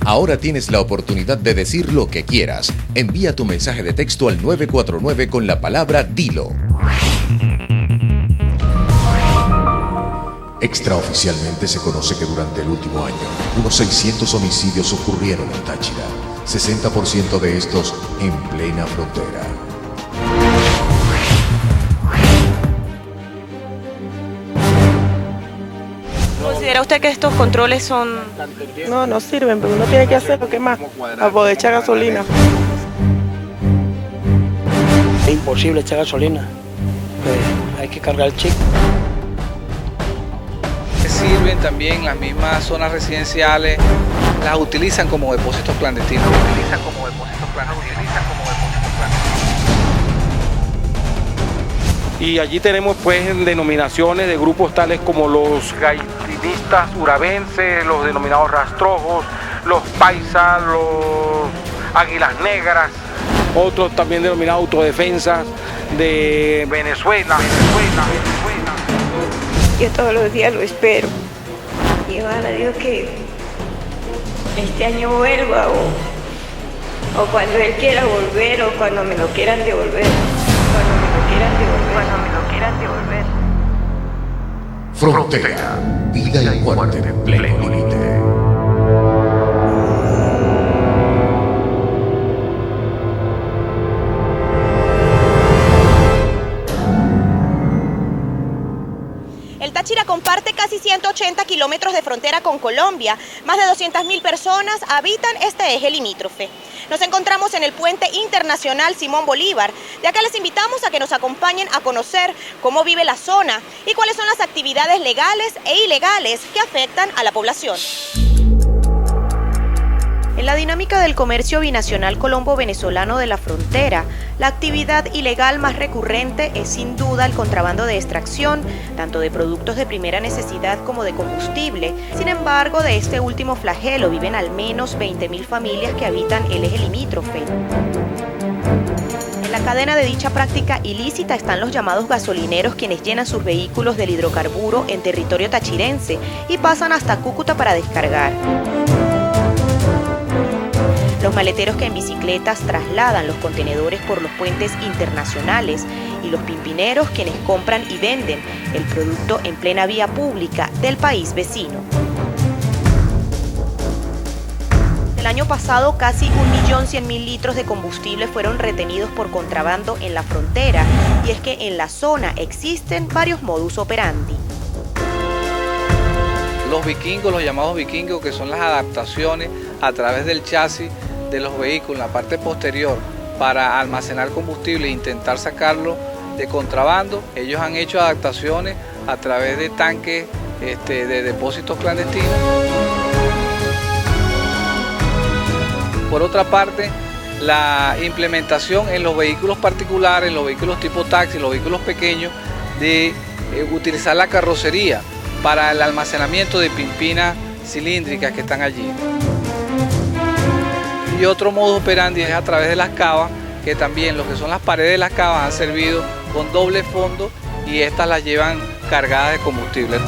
Ahora tienes la oportunidad de decir lo que quieras. Envía tu mensaje de texto al 949 con la palabra Dilo. Extraoficialmente se conoce que durante el último año, unos 600 homicidios ocurrieron en Táchira, 60% de estos en plena frontera. ¿Considera usted que estos controles son...? No sirven, pero uno tiene que hacer lo que más, para poder echar gasolina. Es imposible echar gasolina, pues hay que cargar el chip. Sirven también las mismas zonas residenciales, las utilizan como depósitos clandestinos. Y allí tenemos pues denominaciones de grupos tales como los gaitinistas urabenses, los denominados rastrojos, los paisas, los águilas negras, otros también denominados autodefensas de Venezuela. Yo todos los días lo espero. Y ojalá Dios que este año vuelva o cuando Él quiera volver o cuando me lo quieran devolver. Frontera, vida y muerte en pleno límite. El Táchira comparte casi 180 kilómetros de frontera con Colombia. Más de 200.000 personas habitan este eje limítrofe. Nos encontramos en el puente internacional Simón Bolívar. De acá les invitamos a que nos acompañen a conocer cómo vive la zona y cuáles son las actividades legales e ilegales que afectan a la población. En la dinámica del comercio binacional colombo-venezolano de la frontera, la actividad ilegal más recurrente es sin duda el contrabando de extracción, tanto de productos de primera necesidad como de combustible. Sin embargo, de este último flagelo viven al menos 20.000 familias que habitan el eje limítrofe. En la cadena de dicha práctica ilícita están los llamados gasolineros, quienes llenan sus vehículos del hidrocarburo en territorio tachirense y pasan hasta Cúcuta para descargar. Los maleteros que en bicicletas trasladan los contenedores por los puentes internacionales y los pimpineros quienes compran y venden el producto en plena vía pública del país vecino. El año pasado casi 1.100.000 litros de combustible fueron retenidos por contrabando en la frontera, y es que en la zona existen varios modus operandi. Los vikingos, los llamados vikingos, que son las adaptaciones a través del chasis de los vehículos en la parte posterior para almacenar combustible e intentar sacarlo de contrabando. Ellos han hecho adaptaciones a través de tanques de depósitos clandestinos. Por otra parte, la implementación en los vehículos particulares, en los vehículos tipo taxi, los vehículos pequeños, de utilizar la carrocería para el almacenamiento de pimpinas cilíndricas que están allí. Y otro modo operandi es a través de las cavas, que también lo que son las paredes de las cavas han servido con doble fondo y estas las llevan cargadas de combustible.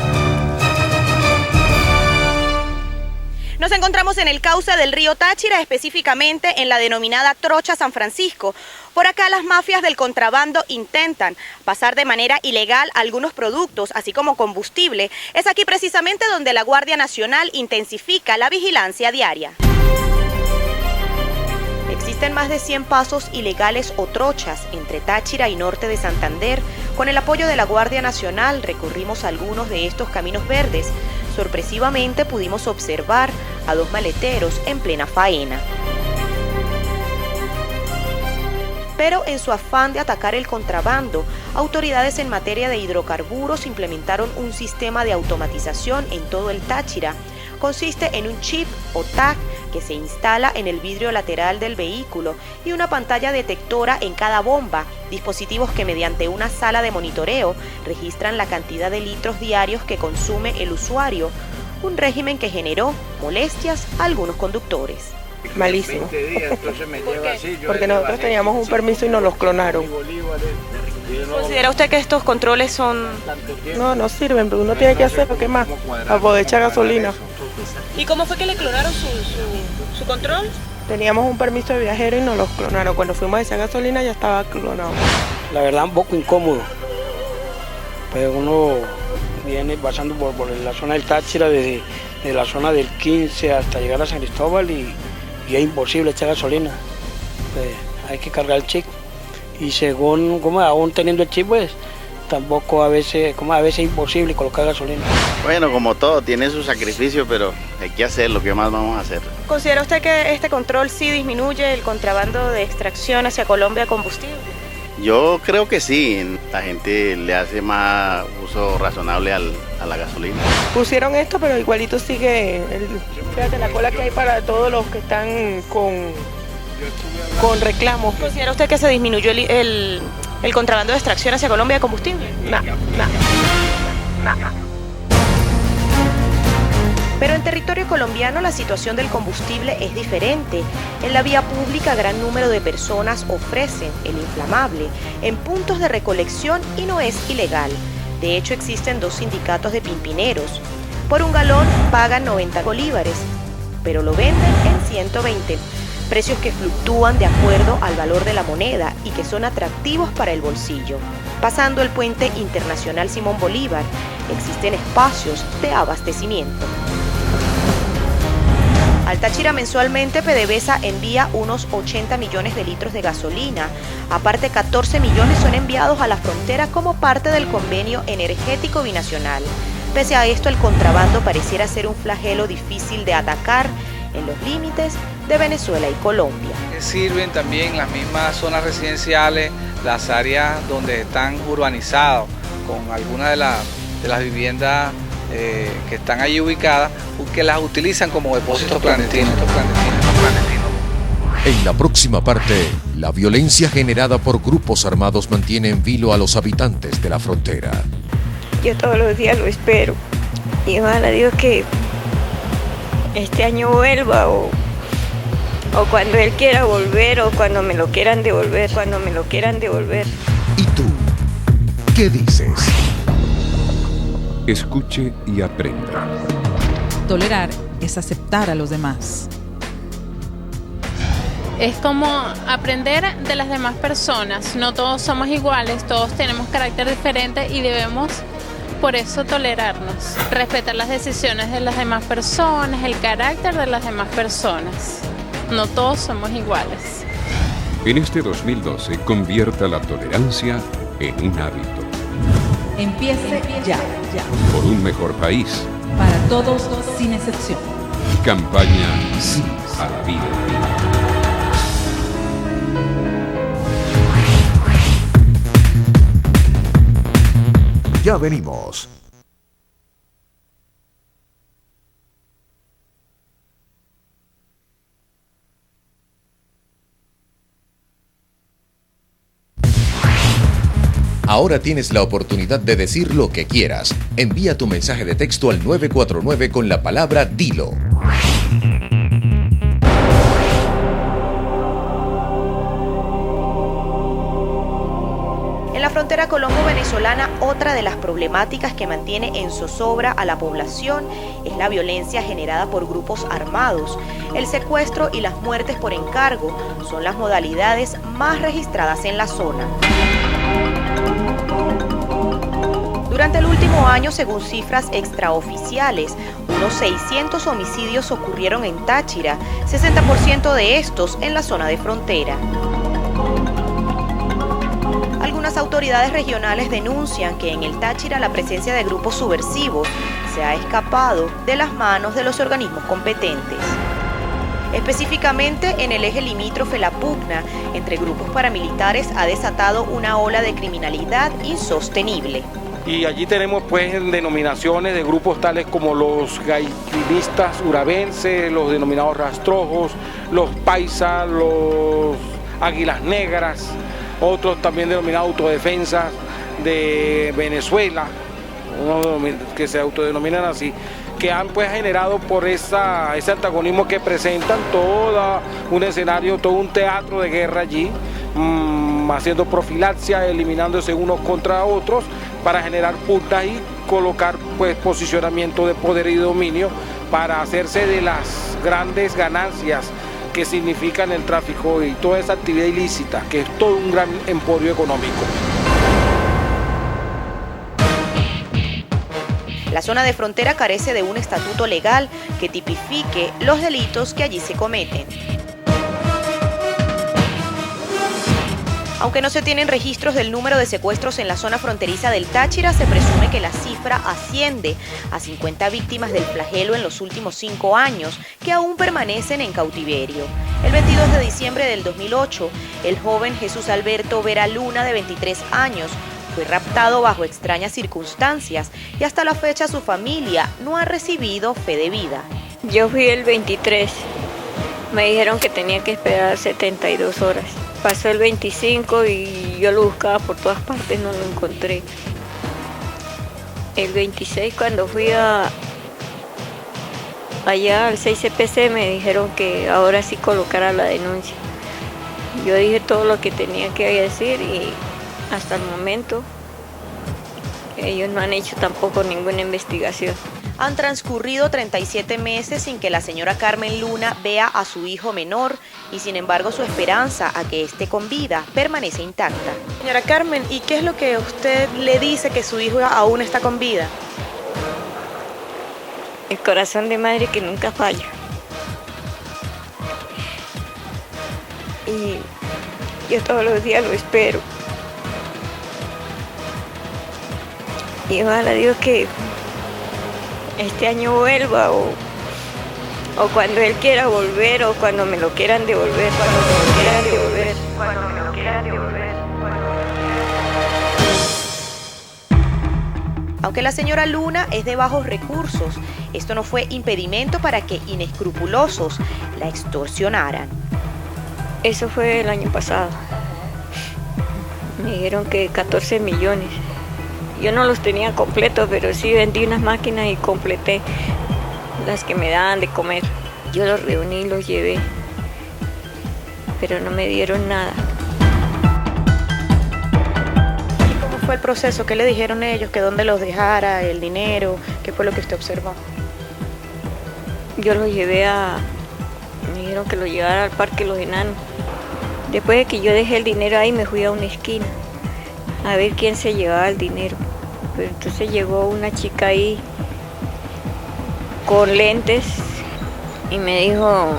Nos encontramos en el cauce del río Táchira, específicamente en la denominada Trocha San Francisco. Por acá las mafias del contrabando intentan pasar de manera ilegal algunos productos, así como combustible. Es aquí precisamente donde la Guardia Nacional intensifica la vigilancia diaria. Existen más de 100 pasos ilegales o trochas entre Táchira y norte de Santander. Con el apoyo de la Guardia Nacional recorrimos algunos de estos caminos verdes. Sorpresivamente pudimos observar a dos maleteros en plena faena. Pero en su afán de atacar el contrabando, autoridades en materia de hidrocarburos implementaron un sistema de automatización en todo el Táchira. Consiste en un chip o tag que se instala en el vidrio lateral del vehículo y una pantalla detectora en cada bomba, dispositivos que mediante una sala de monitoreo registran la cantidad de litros diarios que consume el usuario, un régimen que generó molestias a algunos conductores. Malísimo. Porque nosotros teníamos un permiso y nos los clonaron. ¿Considera usted que estos controles son...? No sirven, pero uno tiene que hacer lo que más, para poder echar gasolina. ¿Y cómo fue que le clonaron su control? Teníamos un permiso de viajero y nos los clonaron. Cuando fuimos a esa gasolina ya estaba clonado. La verdad un poco incómodo, pero uno viene pasando por la zona del Táchira, desde la zona del 15 hasta llegar a San Cristóbal y es imposible echar gasolina. Pues hay que cargar el chip y según como aún teniendo el chip, pues tampoco a veces es imposible colocar gasolina. Bueno, como todo, tiene su sacrificio, pero hay que hacer lo que más vamos a hacer. ¿Considera usted que este control sí disminuye el contrabando de extracción hacia Colombia de combustible? Yo creo que sí, la gente le hace más uso razonable a la gasolina. Pusieron esto, pero igualito sigue, fíjate la cola que hay para todos los que están con reclamos. ¿Considera usted que se disminuyó el contrabando de extracción hacia Colombia de combustible? No. Pero en territorio colombiano la situación del combustible es diferente. En la vía pública gran número de personas ofrecen el inflamable en puntos de recolección y no es ilegal. De hecho existen 2 sindicatos de pimpineros. Por un galón pagan 90 bolívares, pero lo venden en 120. Precios que fluctúan de acuerdo al valor de la moneda y que son atractivos para el bolsillo. Pasando el puente internacional Simón Bolívar, existen espacios de abastecimiento. Al Táchira mensualmente PDVSA envía unos 80 millones de litros de gasolina. Aparte, 14 millones son enviados a la frontera como parte del convenio energético binacional. Pese a esto, el contrabando pareciera ser un flagelo difícil de atacar en los límites de Venezuela y Colombia. Sirven también las mismas zonas residenciales, las áreas donde están urbanizados, con algunas de las viviendas que están allí ubicadas, que las utilizan como depósitos clandestinos. En la próxima parte, la violencia generada por grupos armados mantiene en vilo a los habitantes de la frontera. Yo todos los días lo espero y ojalá Dios que este año vuelva o cuando él quiera volver o cuando me lo quieran devolver, ¿Y tú? ¿Qué dices? Escuche y aprenda. Tolerar es aceptar a los demás. Es como aprender de las demás personas. No todos somos iguales, todos tenemos carácter diferente y debemos por eso tolerarnos. Respetar las decisiones de las demás personas, el carácter de las demás personas. No todos somos iguales. En este 2012, convierta la tolerancia en un hábito. Empiece ya. Por un mejor país. Para todos, sin excepción. Campaña Sí a la Vida. Ya venimos. Ahora tienes la oportunidad de decir lo que quieras. Envía tu mensaje de texto al 949 con la palabra Dilo. En la frontera colombo-venezolana, otra de las problemáticas que mantiene en zozobra a la población es la violencia generada por grupos armados. El secuestro y las muertes por encargo son las modalidades más registradas en la zona. Durante el último año, según cifras extraoficiales, unos 600 homicidios ocurrieron en Táchira, 60% de estos en la zona de frontera. Algunas autoridades regionales denuncian que en el Táchira la presencia de grupos subversivos se ha escapado de las manos de los organismos competentes. Específicamente en el eje limítrofe La Pugna, entre grupos paramilitares ha desatado una ola de criminalidad insostenible. Y allí tenemos pues denominaciones de grupos tales como los gaitinistas urabenses, los denominados rastrojos, los paisas, los águilas negras, otros también denominados autodefensas de Venezuela, que se autodenominan así, que han pues generado por ese antagonismo que presentan todo un escenario, todo un teatro de guerra allí, haciendo profilaxia, eliminándose unos contra otros para generar puntas y colocar pues posicionamiento de poder y dominio para hacerse de las grandes ganancias que significan el tráfico y toda esa actividad ilícita, que es todo un gran emporio económico. La zona de frontera carece de un estatuto legal que tipifique los delitos que allí se cometen. Aunque no se tienen registros del número de secuestros en la zona fronteriza del Táchira, se presume que la cifra asciende a 50 víctimas del flagelo en los últimos 5 años, que aún permanecen en cautiverio. El 22 de diciembre del 2008, el joven Jesús Alberto Vera Luna, de 23 años, fue raptado bajo extrañas circunstancias y hasta la fecha su familia no ha recibido fe de vida. Yo fui el 23. Me dijeron que tenía que esperar 72 horas. Pasó el 25 y yo lo buscaba por todas partes, no lo encontré. El 26, cuando fui allá al 6CPC, me dijeron que ahora sí colocara la denuncia. Yo dije todo lo que tenía que decir y hasta el momento ellos no han hecho tampoco ninguna investigación. Han transcurrido 37 meses sin que la señora Carmen Luna vea a su hijo menor y sin embargo su esperanza a que esté con vida permanece intacta. Señora Carmen, ¿y qué es lo que usted le dice que su hijo aún está con vida? El corazón de madre que nunca falla. Y yo todos los días lo espero. Y ojalá Dios que este año vuelva o cuando él quiera volver o cuando me lo quieran devolver, Aunque la señora Luna es de bajos recursos, esto no fue impedimento para que inescrupulosos la extorsionaran. Eso fue el año pasado. Me dijeron que 14 millones. Yo no los tenía completos, pero sí vendí unas máquinas y completé las que me daban de comer. Yo los reuní y los llevé, pero no me dieron nada. ¿Y cómo fue el proceso? ¿Qué le dijeron ellos? ¿Que dónde los dejara? ¿El dinero? ¿Qué fue lo que usted observó? Yo los llevé me dijeron que los llevara al Parque Los Enanos. Después de que yo dejé el dinero ahí, me fui a una esquina a ver quién se llevaba el dinero. Pero entonces llegó una chica ahí con lentes y me dijo,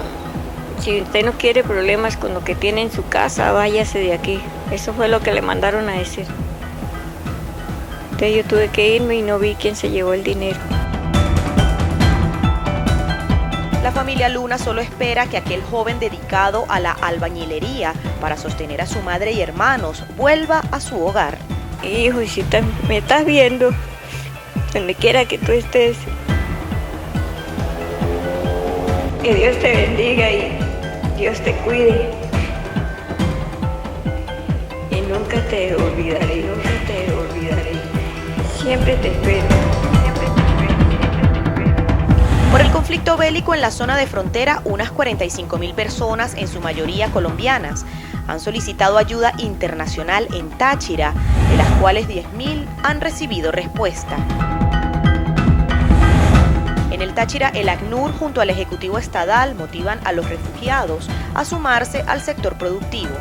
si usted no quiere problemas con lo que tiene en su casa, váyase de aquí. Eso fue lo que le mandaron a decir. Entonces yo tuve que irme y no vi quién se llevó el dinero. La familia Luna solo espera que aquel joven dedicado a la albañilería para sostener a su madre y hermanos vuelva a su hogar. Hijo, y si me estás viendo, donde quiera que tú estés, que Dios te bendiga y Dios te cuide. Y nunca te olvidaré, Siempre te espero. Por el conflicto bélico en la zona de frontera, unas 45.000 personas, en su mayoría colombianas, han solicitado ayuda internacional en Táchira, de las cuales 10.000 han recibido respuesta. En el Táchira, el ACNUR junto al Ejecutivo Estadal motivan a los refugiados a sumarse al sector productivo.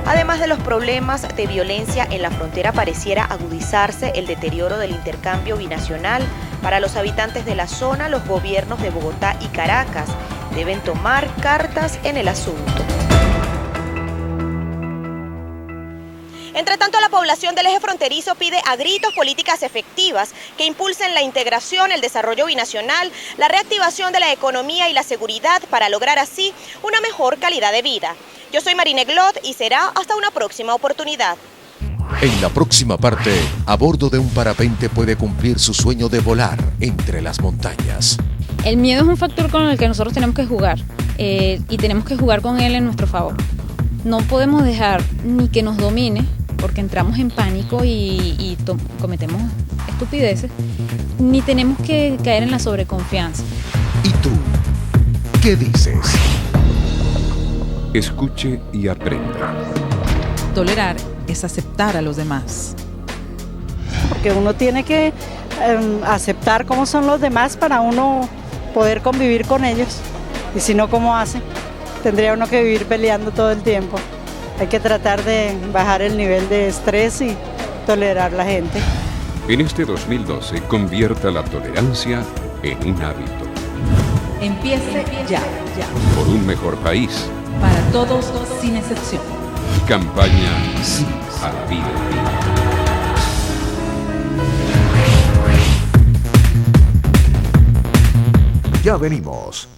Además de los problemas de violencia en la frontera, pareciera agudizarse el deterioro del intercambio binacional. Para los habitantes de la zona, los gobiernos de Bogotá y Caracas deben tomar cartas en el asunto. Entre tanto, la población del eje fronterizo pide a gritos políticas efectivas que impulsen la integración, el desarrollo binacional, la reactivación de la economía y la seguridad para lograr así una mejor calidad de vida. Yo soy Marine Glot y será hasta una próxima oportunidad. En la próxima parte, a bordo de un parapente puede cumplir su sueño de volar entre las montañas. El miedo es un factor con el que nosotros tenemos que jugar y tenemos que jugar con él en nuestro favor. No podemos dejar ni que nos domine, porque entramos en pánico y cometemos estupideces, ni tenemos que caer en la sobreconfianza. ¿Y tú? ¿Qué dices? Escuche y aprenda. Tolerar es aceptar a los demás. Porque uno tiene que aceptar cómo son los demás para uno poder convivir con ellos. Y si no, ¿cómo hace? Tendría uno que vivir peleando todo el tiempo. Hay que tratar de bajar el nivel de estrés y tolerar a la gente. En este 2012, convierta la tolerancia en un hábito. Empiece ya. Por un mejor país. Para todos, sin excepción. Campaña Sí a la Vida. Ya venimos.